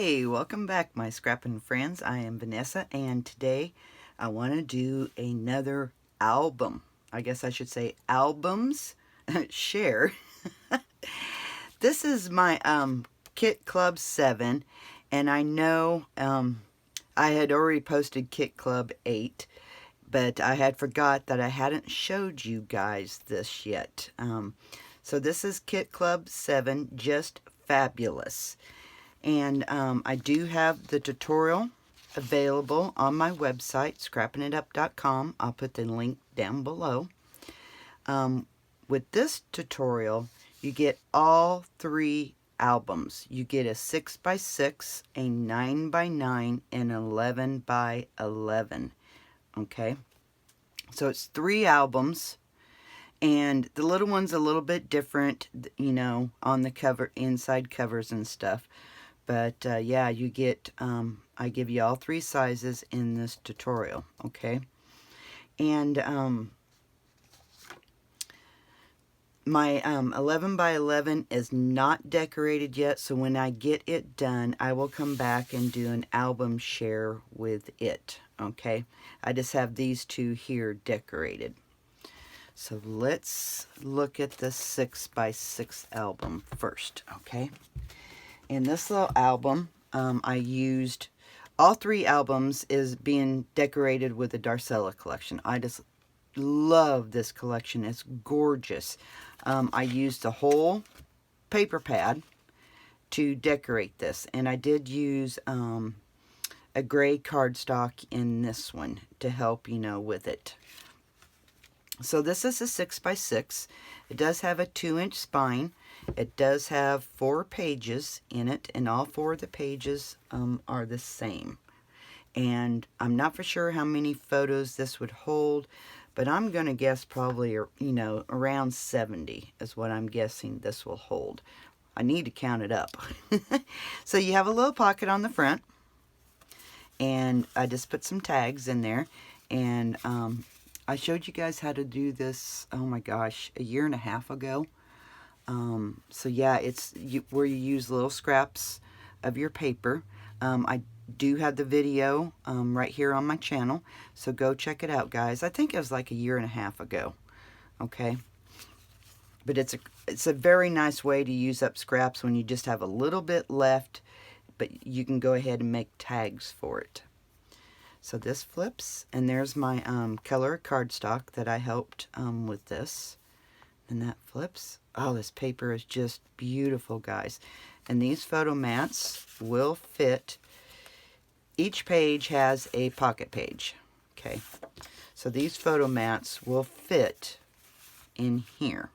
Hey, welcome back, my Scrappin friends. I am Vanessa, and today I want to do another album. I guess I should say albums share. This is my Kit Club 7, and I know I had already posted Kit Club 8, but I had forgot that I hadn't showed you guys this yet. So this is Kit Club 7, Just Fabulous. And I do have the tutorial available on my website, scrappinitup.com. I'll put the link down below. With this tutorial, you get all 3 albums. You get a 6x6, a 9x9, and 11x11. Okay? So it's 3 albums. And the little one's a little bit different, you know, on the cover, inside covers and stuff. But yeah, you get, I give you all 3 sizes in this tutorial, okay? And my 11x11 is not decorated yet, so when I get it done, I will come back and do an album share with it, okay? I just have these 2 here decorated. So let's look at the 6x6 album first, okay? In this little album, I used all 3 albums is being decorated with the Darcella collection. I just love this collection. It's gorgeous. I used the whole paper pad to decorate this, and I did use a gray cardstock in this one to help, you know, with it. So this is a 6x6. It does have a 2-inch spine. It does have 4 pages in it, and all 4 of the pages are the same. And I'm not for sure how many photos this would hold, but I'm going to guess probably, you know, around 70 is what I'm guessing this will hold. I need to count it up. So you have a little pocket on the front, and I just put some tags in there, and I showed you guys how to do this, oh my gosh, a year and a half ago. So yeah, it's where you use little scraps of your paper. I do have the video right here on my channel, so go check it out, guys. I think it was like a year and a half ago, okay? But it's a very nice way to use up scraps when you just have a little bit left, but you can go ahead and make tags for it. So this flips, and there's my color cardstock that I helped with this. And that flips. Oh, this paper is just beautiful, guys. And these photo mats will fit. Each page has a pocket page. Okay. So these photo mats will fit in here.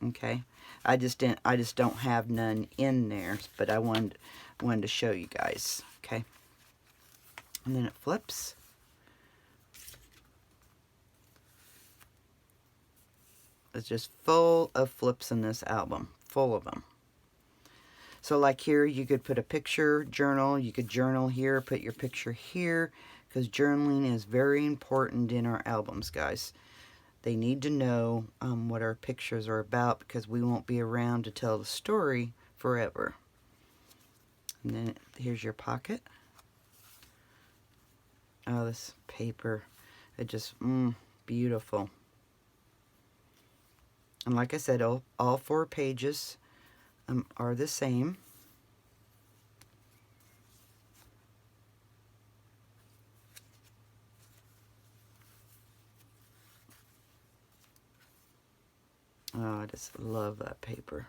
Okay. I just don't have none in there, but I wanted to show you guys. Okay. And then it flips. It's just full of flips in this album. Full of them. So like here, you could put a picture journal. You could journal here, put your picture here, because journaling is very important in our albums, guys. They need to know what our pictures are about, because we won't be around to tell the story forever. And then here's your pocket. Oh, this paper, it just, beautiful. And like I said, all 4 pages are the same. Oh, I just love that paper.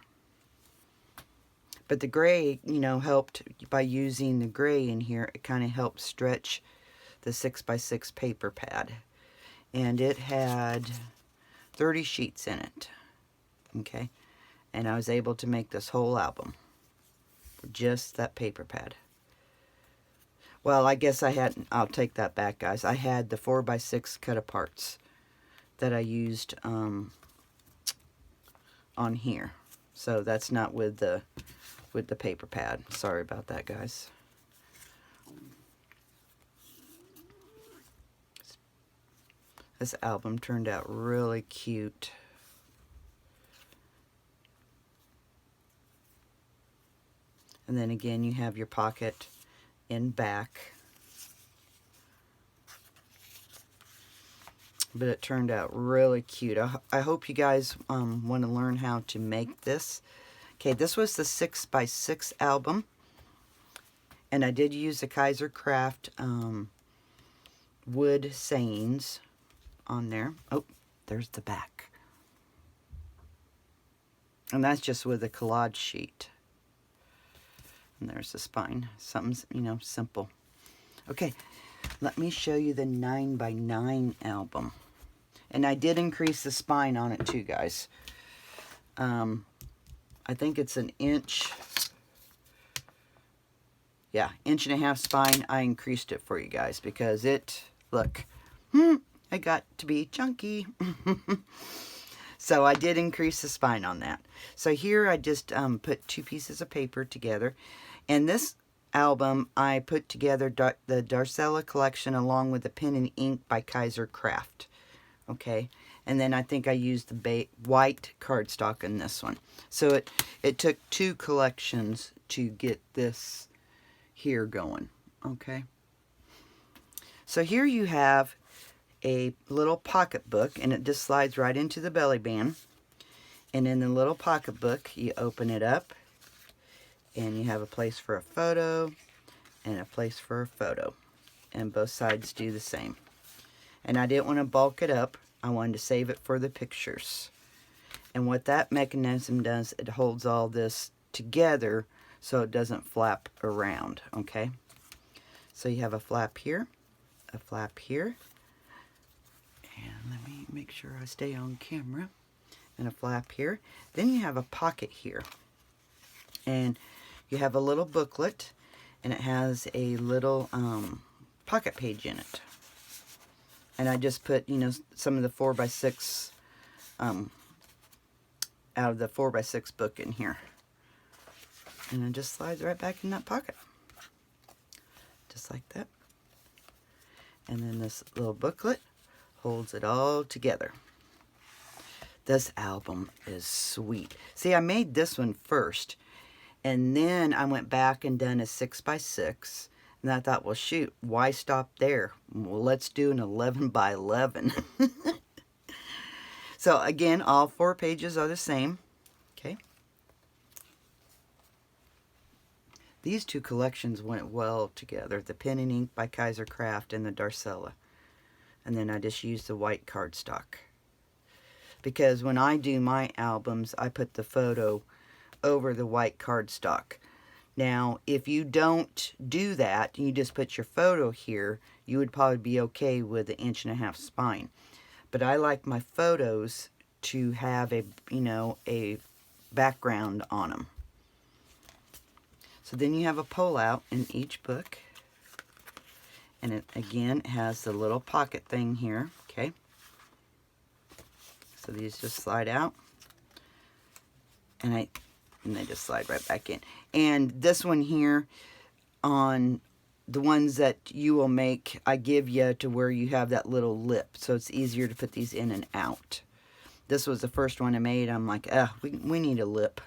But the gray, you know, helped by using the gray in here. It kind of helped stretch the 6x6 paper pad. And it had 30 sheets in it. Okay. And I was able to make this whole album with just that paper pad. Well, I guess I hadn't. I'll take that back, guys. I had the 4x6 cut aparts that I used on here. So that's not with the paper pad. Sorry about that, guys. This album turned out really cute. And then again, you have your pocket in back. But it turned out really cute. I hope you guys want to learn how to make this. Okay, this was the 6x6 album. And I did use the Kaiser Craft wood sayings on there. Oh, there's the back. And that's just with a collage sheet. And there's the spine. Something's, you know, simple. Okay, let me show you the 9x9 album. And I did increase the spine on it too, guys. I think it's an inch. Yeah, 1.5 spine. I increased it for you guys because it, look, it got to be chunky. So I did increase the spine on that. So here I just put 2 pieces of paper together. And this album I put together the Darcella collection along with the pen and ink by Kaiser Craft. Okay, and then I think I used the white cardstock in this one. So it took 2 collections to get this here going. Okay, so here you have a little pocketbook, and it just slides right into the belly band. And in the little pocketbook, you open it up, and you have a place for a photo and a place for a photo, and both sides do the same. And I didn't want to bulk it up. I wanted to save it for the pictures. And what that mechanism does, it holds all this together so it doesn't flap around, okay? So you have a flap here, a flap here, and let me make sure I stay on camera, and a flap here. Then you have a pocket here. And you have a little booklet, and it has a little pocket page in it. And I just put, you know, some of the 4x6 out of the 4x6 book in here. And it just slides right back in that pocket. Just like that. And then this little booklet holds it all together. This album is sweet. See, I made this one first. And then I went back and done a 6x6. And I thought, well, shoot, why stop there? Well, let's do an 11x11. So, again, all 4 pages are the same. Okay. These 2 collections went well together. The pen and ink by Kaiser Craft and the Darcella. And then I just used the white cardstock. Because when I do my albums, I put the photo over the white cardstock. Now, if you don't do that, you just put your photo here, you would probably be okay with the 1.5 spine. But I like my photos to have a, you know, a background on them. So then you have a pull-out in each book. And it, again, has the little pocket thing here, okay? So these just slide out. And they just slide right back in. And this one here, on the ones that you will make, I give you to where you have that little lip. So it's easier to put these in and out. This was the first one I made. I'm like, we need a lip.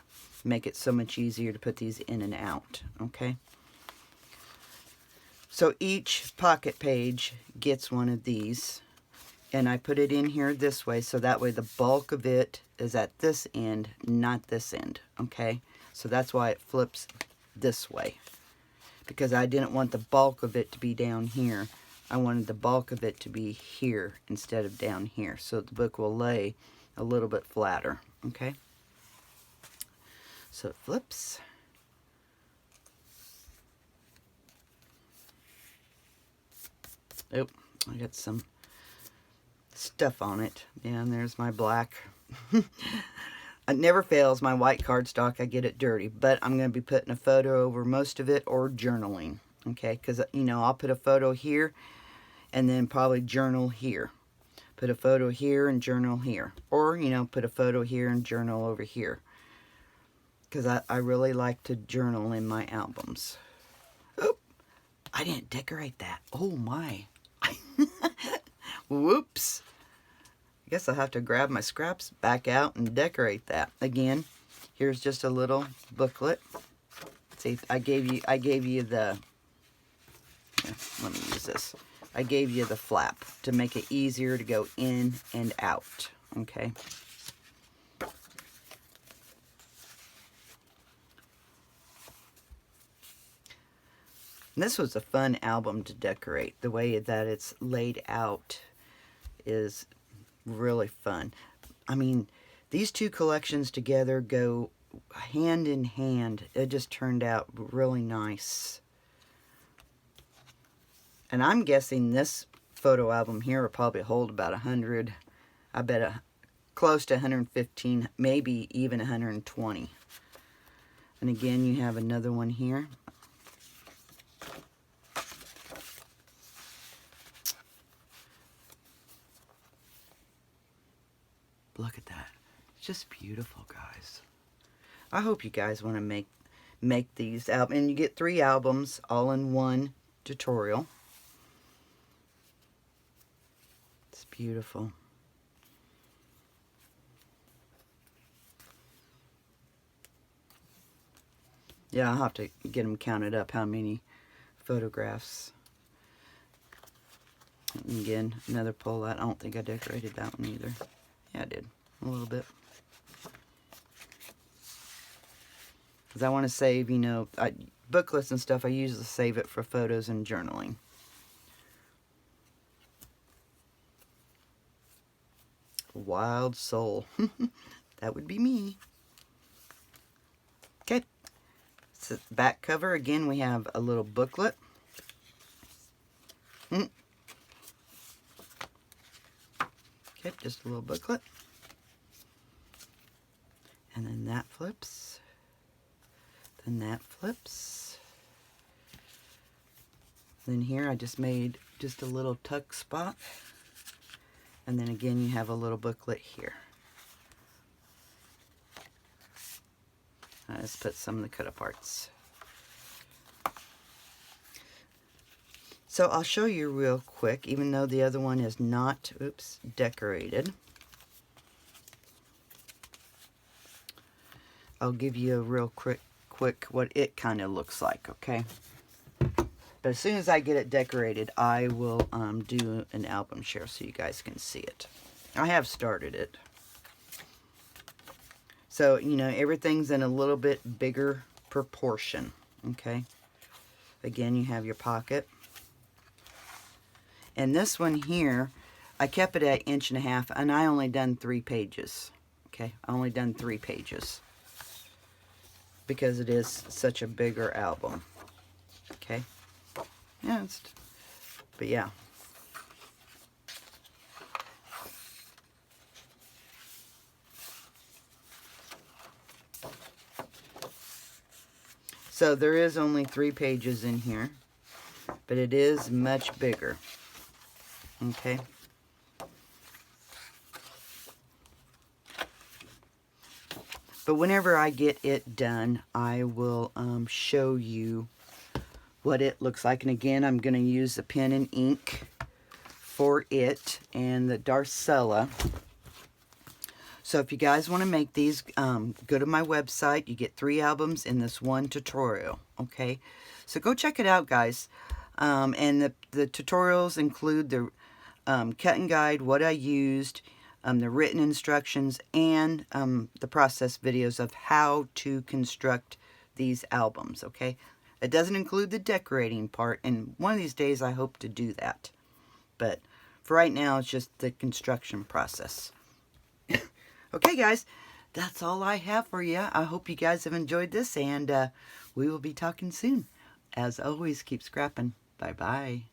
Make it so much easier to put these in and out. Okay. So each pocket page gets one of these. And I put it in here this way, so that way the bulk of it is at this end, not this end, okay? So that's why it flips this way, because I didn't want the bulk of it to be down here. I wanted the bulk of it to be here instead of down here, so the book will lay a little bit flatter, okay? So it flips. Oh, I got some stuff on it. Yeah, and there's my black. It never fails, my white cardstock, I get it dirty, but I'm going to be putting a photo over most of it, or journaling, okay? Because, you know, I'll put a photo here and then probably journal here. Put a photo here and journal here. Or, you know, put a photo here and journal over here. Because I really like to journal in my albums. Oh, I didn't decorate that. Oh my. Whoops. I guess I'll have to grab my scraps back out and decorate that. Again, here's just a little booklet. See, I gave you the Here, let me use this. I gave you the flap to make it easier to go in and out, okay? And this was a fun album to decorate. The way that it's laid out is really fun. I mean, these two collections together go hand in hand. It just turned out really nice. And I'm guessing this photo album here will probably hold about 100. I bet close to 115, maybe even 120. And again, you have another one here. Look at that. It's just beautiful, guys. I hope you guys want to make these albums. And you get 3 albums all in one tutorial. It's beautiful. Yeah, I'll have to get them counted up, how many photographs. And again, another pull out. I don't think I decorated that one either. Yeah, I did. A little bit. Because I want to save, you know, booklets and stuff, I usually save it for photos and journaling. Wild soul. That would be me. Okay. So back cover, again, we have a little booklet. Okay, just a little booklet. And then that flips. Then that flips. Then here I just made just a little tuck spot. And then again you have a little booklet here. I just put some of the cut aparts. So I'll show you real quick, even though the other one is not, oops, decorated. I'll give you a real quick what it kind of looks like, okay? But as soon as I get it decorated, I will do an album share so you guys can see it. I have started it. So, you know, everything's in a little bit bigger proportion, okay? Again, you have your pocket. And this one here, I kept it at 1.5 inches, and I only done 3 pages, okay? I only done 3 pages because it is such a bigger album, okay? Yeah, but yeah. So there is only 3 pages in here, but it is much bigger, okay? But whenever I get it done, I will show you what it looks like. And again, I'm going to use the pen and ink for it and the Darcella. So if you guys want to make these, go to my website. You get 3 albums in this one tutorial, okay? So go check it out, guys. And the tutorials include the cutting guide, what I used, the written instructions, and the process videos of how to construct these albums, okay? It doesn't include the decorating part, and one of these days I hope to do that. But for right now, it's just the construction process. Okay, guys, that's all I have for you. I hope you guys have enjoyed this, and we will be talking soon. As always, keep scrapping. Bye-bye.